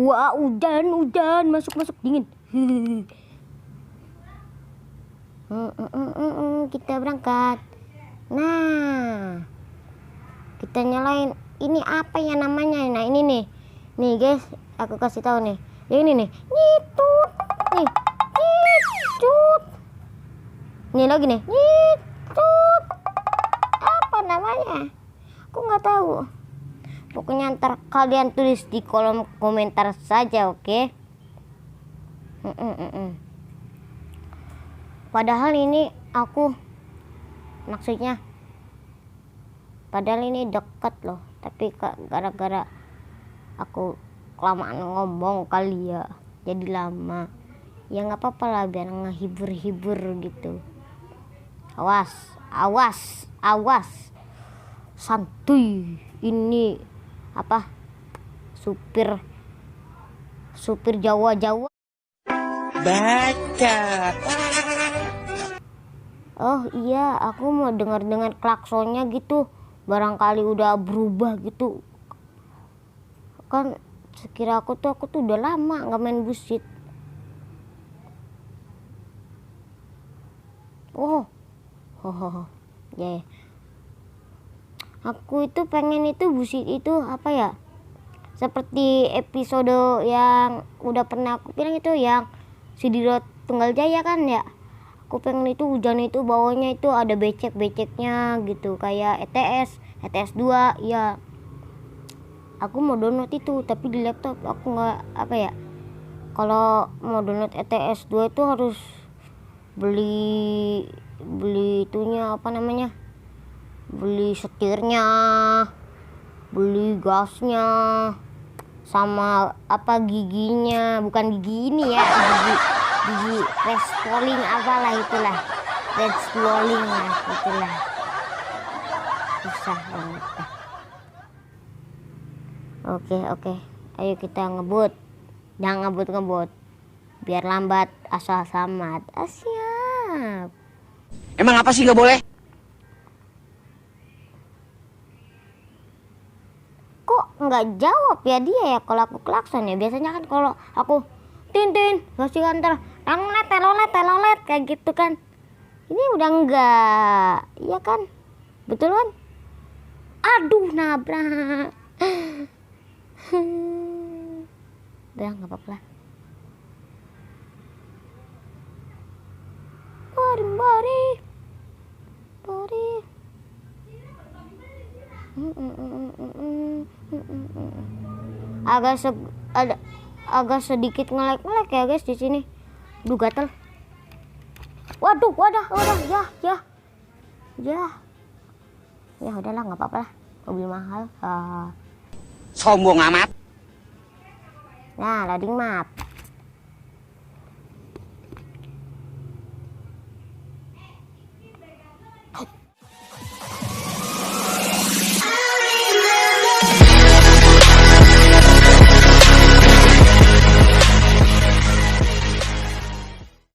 Wah, hujan masuk dingin. Kita berangkat. Nah, kita nyalain. Ini apa ya namanya? Nah ini nih guys, aku kasih tahu nih. Yang ini nih, nyitut, nih, nyitut. Ini lagi nih, nyitut. Apa namanya? Aku nggak tahu. Pokoknya ntar kalian tulis di kolom komentar saja, oke? Padahal ini aku maksudnya, padahal ini dekat loh, tapi gara-gara aku kelamaan ngomong kali ya, jadi lama. Ya nggak apa-apa lah, biar ngehibur-hibur gitu. Awas, santuy. Ini apa? Supir Jawa. Baca. Oh iya, aku mau dengar klaksonnya gitu. Barangkali udah berubah gitu. Kan sekira aku tuh udah lama nggak main busit. Oh, ya. Aku itu pengen itu busit itu apa ya? Seperti episode yang udah pernah aku bilang itu, yang Sidiro Tunggal Jaya kan ya. Aku pengen itu hujan itu bawahnya itu ada becek-beceknya gitu, kayak ETS 2 ya. Aku mau download itu, tapi di laptop aku nggak apa ya. Kalau mau download ETS 2 itu harus beli itunya apa namanya? Beli setirnya, beli gasnya, sama apa giginya, bukan gigi ini ya, gigi respoling apalah itulah, respoling lah itulah, susah banget. Oke, ayo kita ngebut, jangan ngebut biar lambat asal selamat. Siap. Emang apa sih nggak boleh? Kok nggak jawab ya dia ya kalau aku klakson ya? Biasanya kan kalau aku tin kasih antar telolet kayak gitu kan. Ini udah enggak, iya kan? Betul kan? Aduh, nabrak. Udah nggak apa-apa lah. Bari. Agak sedikit ngelek ya guys di sini. Duh, gatel. Waduh, ya udahlah, nggak apa-apa lah, mobil mahal. Sombong amat. Nah, loading map.